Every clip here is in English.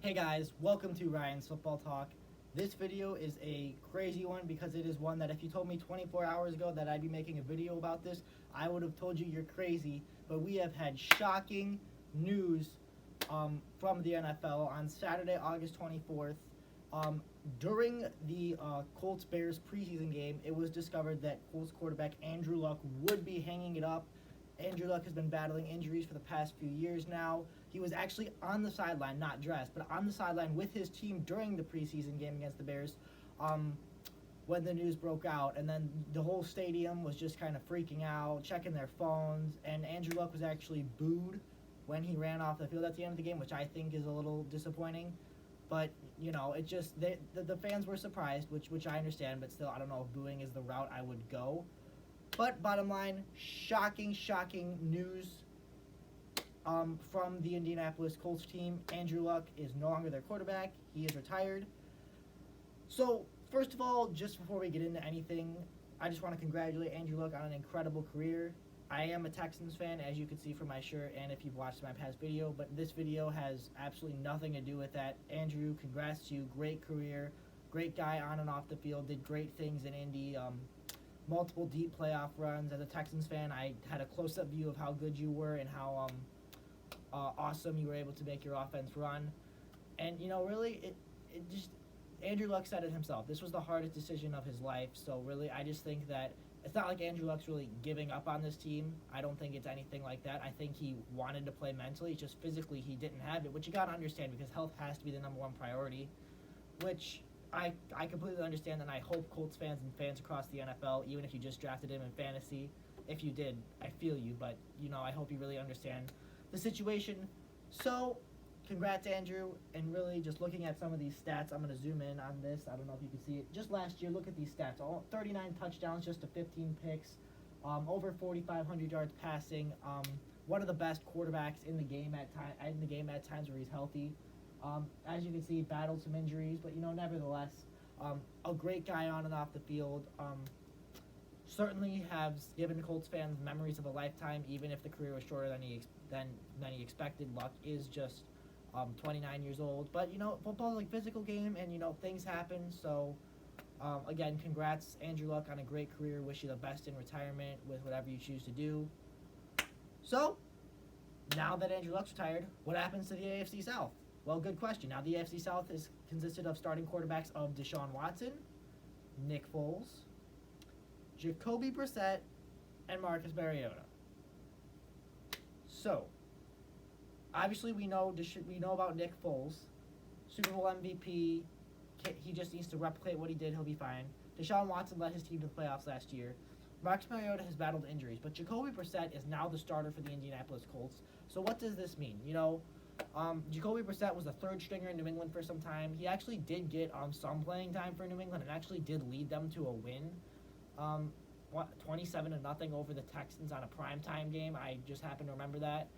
Hey guys, welcome to Ryan's Football Talk. This video is a crazy one because it is one that if you told me 24 hours ago that I'd be making a video about this, I would have told you you're crazy. But we have had shocking news from the NFL on Saturday, August 24th. During the Colts-Bears preseason game, it was discovered that Colts quarterback Andrew Luck would be hanging it up. Andrew Luck has been battling injuries for the past few years now. He was actually on the sideline, not dressed, but on the sideline with his team during the preseason game against the Bears when the news broke out. And then the whole stadium was just kind of freaking out, checking their phones, and Andrew Luck was actually booed when he ran off the field at the end of the game, which I think is a little disappointing. But, you know, it just, the fans were surprised, which I understand, but still, I don't know if booing is the route I would go. But bottom line, shocking news from the Indianapolis Colts team. Andrew Luck is no longer their quarterback. He is retired. So, first of all, just before we get into anything, I just want to congratulate Andrew Luck on an incredible career. I am a Texans fan, as you can see from my shirt and if you've watched my past video, but this video has absolutely nothing to do with that. Andrew, congrats to you. Great career. Great guy on and off the field. Did great things in Indy. Multiple deep playoff runs. As a Texans fan, I had a close-up view of how good you were and how awesome you were able to make your offense run. And, you know, really, it just, Andrew Luck said it himself. This was the hardest decision of his life. So, really, I just think that it's not like Andrew Luck's really giving up on this team. I don't think it's anything like that. I think he wanted to play mentally. It's just physically he didn't have it, which you got to understand because health has to be the number one priority, which I completely understand, and I hope Colts fans and fans across the NFL, even if you just drafted him in fantasy, if you did, I feel you, but, you know, I hope you really understand the situation. So, congrats, Andrew, and really just looking at some of these stats, I'm going to zoom in on this. I don't know if you can see it. Just last year, look at these stats. All 39 touchdowns, just to 15 picks, over 4,500 yards passing, one of the best quarterbacks in the game at times where he's healthy. As you can see, battled some injuries, but, you know, nevertheless, a great guy on and off the field. Certainly has given Colts fans memories of a lifetime, even if the career was shorter than he expected. Luck is just 29 years old. But, you know, football is like a physical game, and, you know, things happen. So, again, congrats, Andrew Luck, on a great career. Wish you the best in retirement with whatever you choose to do. So, now that Andrew Luck's retired, what happens to the AFC South? Well, good question. Now, the AFC South is consisted of starting quarterbacks of Deshaun Watson, Nick Foles, Jacoby Brissett, and Marcus Mariota. So, obviously, we know about Nick Foles, Super Bowl MVP. He just needs to replicate what he did. He'll be fine. Deshaun Watson led his team to the playoffs last year. Marcus Mariota has battled injuries, but Jacoby Brissett is now the starter for the Indianapolis Colts. So, what does this mean? You know, Jacoby Brissett was the third stringer in New England for some time. He actually did get some playing time for New England and actually did lead them to a win. 27-0 over the Texans on a primetime game. I just happen to remember that.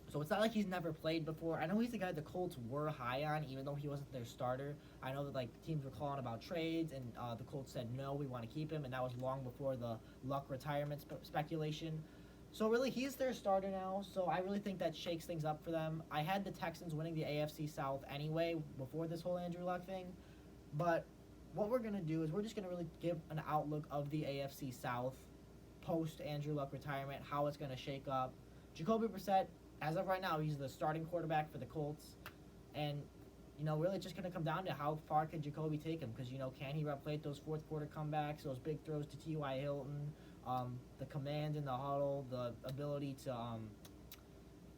So it's not like he's never played before. I know he's the guy the Colts were high on, even though he wasn't their starter. I know that like teams were calling about trades, and the Colts said no, we want to keep him, and that was long before the Luck retirement speculation. So really, he's their starter now. So I really think that shakes things up for them. I had the Texans winning the AFC South anyway before this whole Andrew Luck thing, but what we're gonna do is we're just gonna really give an outlook of the AFC South post Andrew Luck retirement, how it's gonna shake up. Jacoby Brissett, as of right now, he's the starting quarterback for the Colts, and you know, really, it's just gonna come down to how far can Jacoby take him, because you know, can he replicate those fourth quarter comebacks, those big throws to T.Y. Hilton, the command in the huddle, the ability to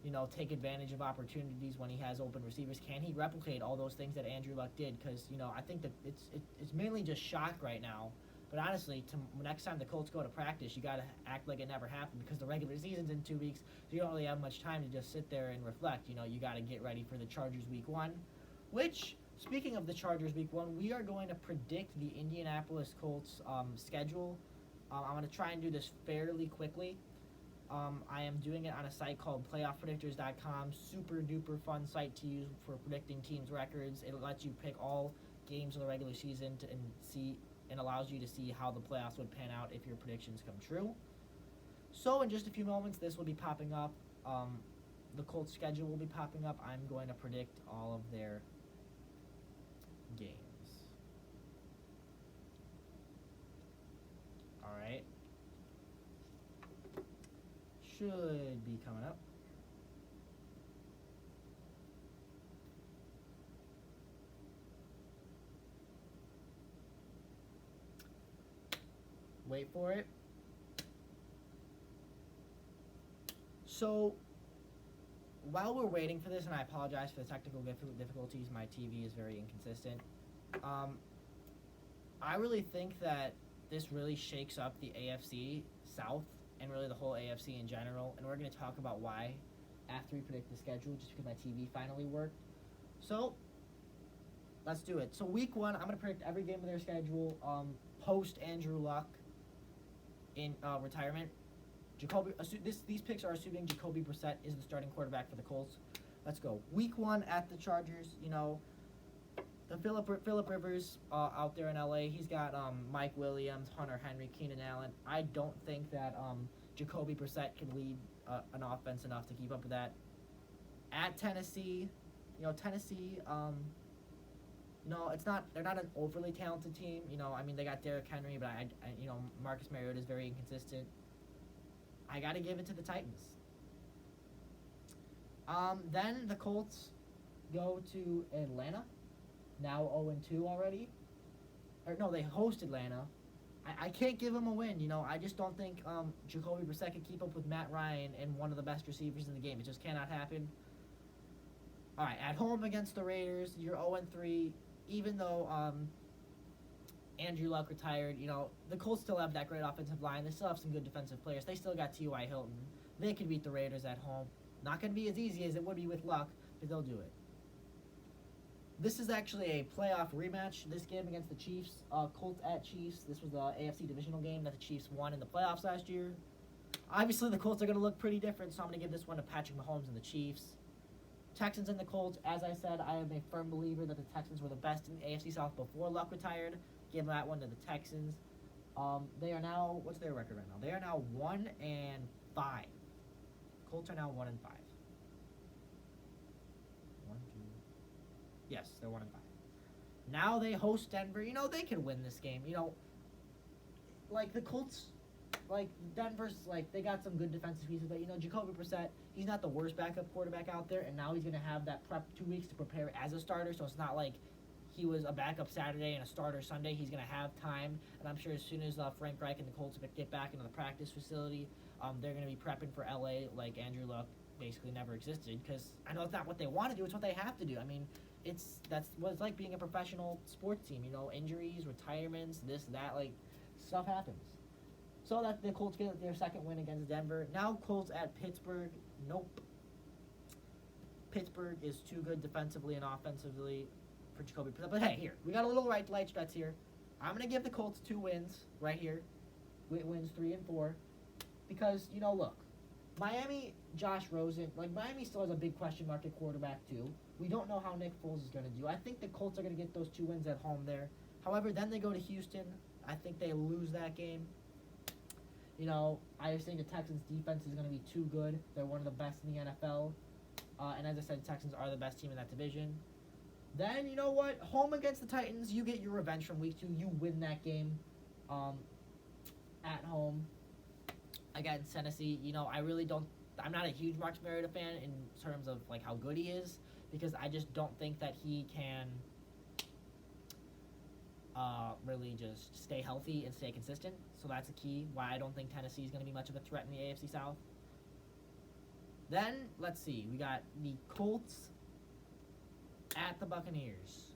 you know, take advantage of opportunities when he has open receivers. Can he replicate all those things that Andrew Luck did? Because, you know, I think that it's mainly just shock right now. But honestly, next time the Colts go to practice, you got to act like it never happened, because the regular season's in 2 weeks, so you don't really have much time to just sit there and reflect. You know, you got to get ready for the Chargers Week 1, which, speaking of the Chargers Week 1, we are going to predict the Indianapolis Colts schedule. I'm going to try and do this fairly quickly. I am doing it on a site called PlayoffPredictors.com. Super duper fun site to use for predicting teams' records. It lets you pick all games of the regular season and allows you to see how the playoffs would pan out if your predictions come true. So in just a few moments, this will be popping up. the Colts schedule will be popping up. I'm going to predict all of their games. All right. Should be coming up. Wait for it. So, while we're waiting for this, and I apologize for the technical difficulties, my TV is very inconsistent. I really think that this really shakes up the AFC South and really the whole AFC in general, and we're going to talk about why after we predict the schedule, just because my TV finally worked. So, let's do it. So, week 1, I'm going to predict every game of their schedule post Andrew Luck in retirement. These picks are assuming Jacoby Brissett is the starting quarterback for the Colts. Let's go. Week 1 at the Chargers. You know, the Phillip Rivers out there in LA. He's got Mike Williams, Hunter Henry, Keenan Allen. I don't think that Jacoby Brissett can lead an offense enough to keep up with that. At Tennessee, you know, Tennessee. No, it's not. They're not an overly talented team. You know, I mean, they got Derrick Henry, but you know, Marcus Mariota is very inconsistent. I got to give it to the Titans. Then the Colts go to Atlanta, now 0-2 already. Or no, they host Atlanta. I can't give them a win. You know, I just don't think Jacoby Brissett can keep up with Matt Ryan and one of the best receivers in the game. It just cannot happen. All right, at home against the Raiders, you're 0-3. Even though Andrew Luck retired, you know, the Colts still have that great offensive line. They still have some good defensive players. They still got T.Y. Hilton. They could beat the Raiders at home. Not going to be as easy as it would be with Luck, but they'll do it. This is actually a playoff rematch, this game against the Chiefs. Colts at Chiefs. This was the AFC divisional game that the Chiefs won in the playoffs last year. Obviously, the Colts are going to look pretty different, so I'm going to give this one to Patrick Mahomes and the Chiefs. Texans and the Colts, as I said, I am a firm believer that the Texans were the best in the AFC South before Luck retired. Give that one to the Texans. They are now, what's their record right now? They are now 1-5. Colts are now 1-5. 1, 2. Yes, they're 1-5. Now they host Denver. You know, they could win this game. You know, like the Colts, like Denver's, like they got some good defensive pieces, but you know, Jacoby Brissett, he's not the worst backup quarterback out there, and now he's going to have that 2 weeks to prepare as a starter, so it's not like he was a backup Saturday and a starter Sunday. He's going to have time, and I'm sure as soon as Frank Reich and the Colts get back into the practice facility, they're going to be prepping for LA like Andrew Luck basically never existed, because I know it's not what they want to do, it's what they have to do. I mean, that's what it's like being a professional sports team, you know, injuries, retirements, this, that, like, stuff happens. So that the Colts get their second win against Denver. Now Colts at Pittsburgh. Nope. Pittsburgh is too good defensively and offensively for Jacoby Brissett. But hey, here, we got a little light stretch here. I'm going to give the Colts 2 wins right here. Wins 3 and 4. Because, you know, look, Miami, Josh Rosen, like Miami still has a big question mark at quarterback too. We don't know how Nick Foles is going to do. I think the Colts are going to get those 2 wins at home there. However, then they go to Houston. I think they lose that game. You know, I just think the Texans' defense is going to be too good. They're one of the best in the NFL. And as I said, the Texans are the best team in that division. Then, you know what? Home against the Titans, you get your revenge from week 2. You win that game at home against Tennessee. You know, I'm not a huge Marcus Mariota fan in terms of, like, how good he is, because I just don't think that he can really just stay healthy and stay consistent. So that's a key why I don't think Tennessee is going to be much of a threat in the AFC South. Then, let's see. We got the Colts at the Buccaneers.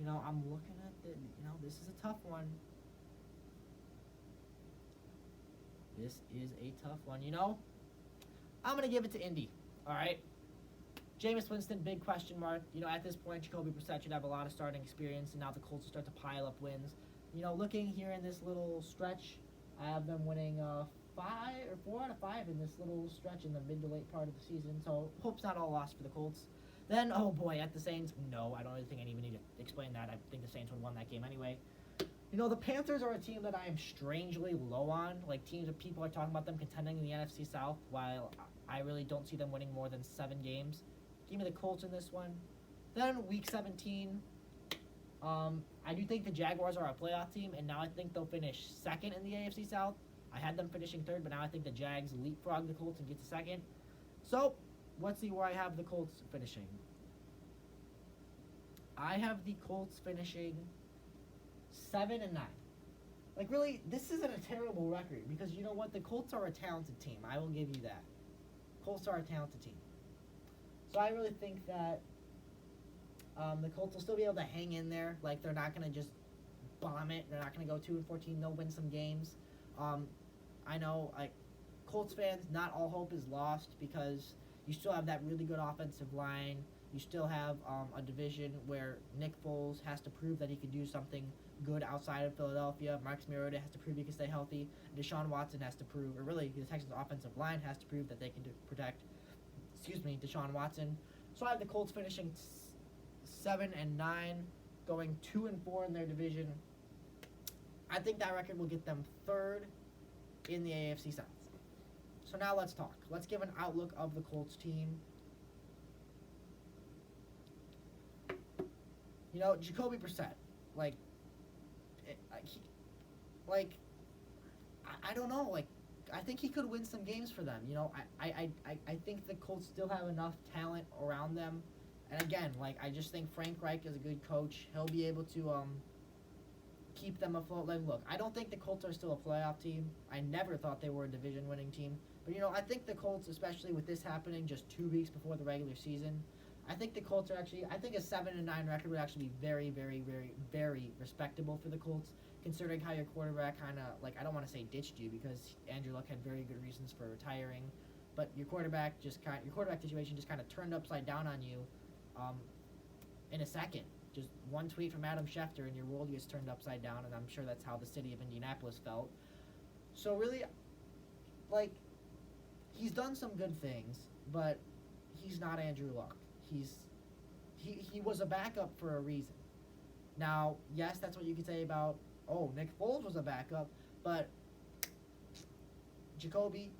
You know, I'm looking at this is a tough one. This is a tough one. You know, I'm going to give it to Indy. All right? Jameis Winston, big question mark. You know, at this point, Jacoby Brissett should have a lot of starting experience, and now the Colts will start to pile up wins. You know, looking here in this little stretch, I have them winning 4 out of 5 in this little stretch in the mid to late part of the season. So, hope's not all lost for the Colts. Then, oh boy, at the Saints, no, I don't really think I even need to explain that. I think the Saints would have won that game anyway. The Panthers are a team that I am strangely low on. Like, teams that people are talking about them contending in the NFC South, while I really don't see them winning more than 7 games. Give me the Colts in this one. Then, Week 17, I do think the Jaguars are a playoff team, and now I think they'll finish second in the AFC South. I had them finishing third, but now I think the Jags leapfrog the Colts and get to second. So, let's see where I have the Colts finishing. I have the Colts finishing 7-9. Like, really, this isn't a terrible record because you know what? The Colts are a talented team. I will give you that. Colts are a talented team. So I really think that the Colts will still be able to hang in there. Like, they're not going to just bomb it. They're not going to go 2-14. They'll win some games. I know, like, Colts fans, not all hope is lost because you still have that really good offensive line. You still have a division where Nick Foles has to prove that he can do something good outside of Philadelphia. Marcus Mariota has to prove he can stay healthy. Deshaun Watson has to prove, or really, the Texans' offensive line has to prove that they can protect, Deshaun Watson. So I have the Colts finishing 7-9, going 2-4 in their division. I think that record will get them third in the AFC South. So now let's talk. Let's give an outlook of the Colts team. Jacoby Brissett, I don't know, I think he could win some games for them. I think the Colts still have enough talent around them. And again, I just think Frank Reich is a good coach. He'll be able to keep them afloat. Look, I don't think the Colts are still a playoff team. I never thought they were a division-winning team. But, I think the Colts, especially with this happening just 2 weeks before the regular season, I think the Colts are I think a 7-9 record would actually be very, very, very, very respectable for the Colts, considering how your quarterback kind of, I don't want to say ditched you because Andrew Luck had very good reasons for retiring, but your quarterback situation just kind of turned upside down on you in a second. Just one tweet from Adam Schefter and your world gets turned upside down, and I'm sure that's how the city of Indianapolis felt. So really, he's done some good things, but he's not Andrew Luck. He was a backup for a reason. Now, yes, that's what you could say about, Nick Foles was a backup, but Jacoby,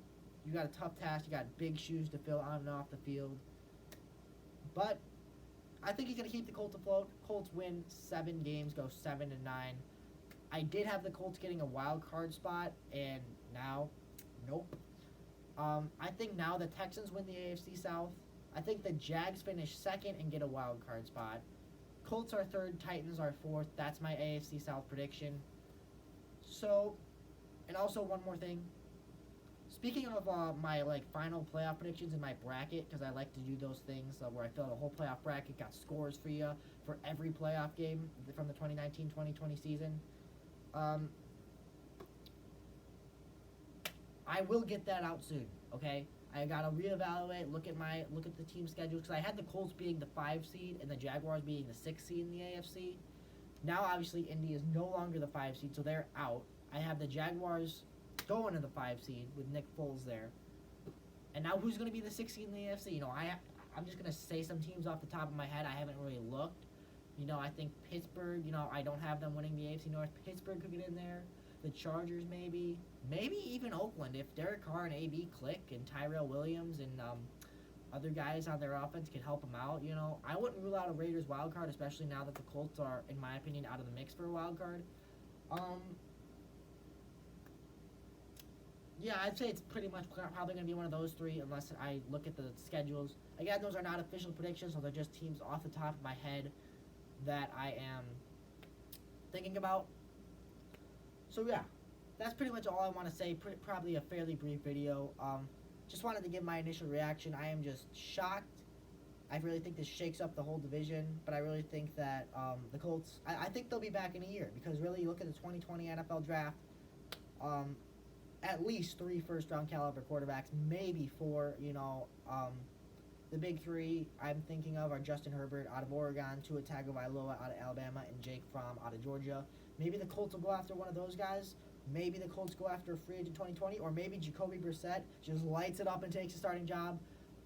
you got a tough task. You got big shoes to fill on and off the field. But I think he's going to keep the Colts afloat. Colts win 7 games, go 7-9. I did have the Colts getting a wild card spot, and now, nope. I think now the Texans win the AFC South. I think the Jags finish second and get a wild card spot. Colts are third, Titans are fourth. That's my AFC South prediction. So, and also one more thing. Speaking of my final playoff predictions in my bracket, because I like to do those things where I fill out a whole playoff bracket, got scores for you for every playoff game from the 2019-2020 season. I will get that out soon. Okay. I gotta reevaluate, look at the team schedules, because I had the Colts being the 5 seed and the Jaguars being the 6 seed in the AFC. Now, obviously, Indy is no longer the 5 seed, so they're out. I have the Jaguars going to the 5 seed with Nick Foles there. And now who's going to be the 6 seed in the AFC? I'm just going to say some teams off the top of my head. I haven't really looked. I think Pittsburgh, I don't have them winning the AFC North. Pittsburgh could get in there. The Chargers maybe even Oakland if Derek Carr and AB click and Tyrell Williams and other guys on their offense can help them out. I wouldn't rule out a Raiders wild card, especially now that the Colts are, in my opinion, out of the mix for a wild card. Yeah, I'd say it's pretty much probably going to be one of those 3 unless I look at the schedules. Again, those are not official predictions, so they're just teams off the top of my head that I am thinking about. So yeah, that's pretty much all I want to say. Probably a fairly brief video. Just wanted to give my initial reaction. I am just shocked. I really think this shakes up the whole division, but I really think that the Colts, I think they'll be back in a year, because really you look at the 2020 NFL draft, at least 3 first-round caliber quarterbacks, maybe 4, the big 3 I'm thinking of are Justin Herbert out of Oregon, Tua Tagovailoa out of Alabama, and Jake Fromm out of Georgia. Maybe the Colts will go after one of those guys. Maybe the Colts go after a free agent 2020, or maybe Jacoby Brissett just lights it up and takes a starting job.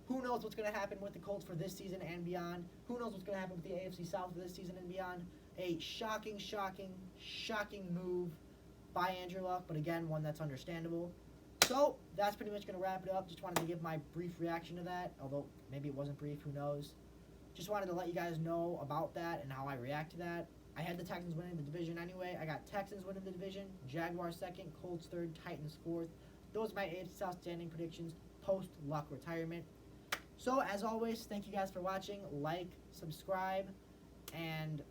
Who knows what's going to happen with the Colts for this season and beyond? Who knows what's going to happen with the AFC South for this season and beyond? A shocking move by Andrew Luck, but again, one that's understandable. So, that's pretty much going to wrap it up. Just wanted to give my brief reaction to that, although maybe it wasn't brief, who knows. Just wanted to let you guys know about that and how I react to that. I had the Texans winning the division anyway. I got Texans winning the division, Jaguars second, Colts third, Titans fourth. Those are my AFC South standing predictions post-Luck retirement. So, as always, thank you guys for watching. Like, subscribe, and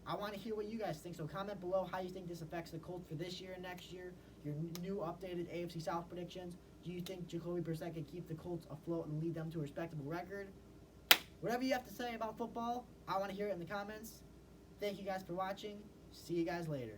I want to hear what you guys think. So, comment below how you think this affects the Colts for this year and next year. Your new updated AFC South predictions. Do you think Jacoby Brissett can keep the Colts afloat and lead them to a respectable record? Whatever you have to say about football, I want to hear it in the comments. Thank you guys for watching. See you guys later.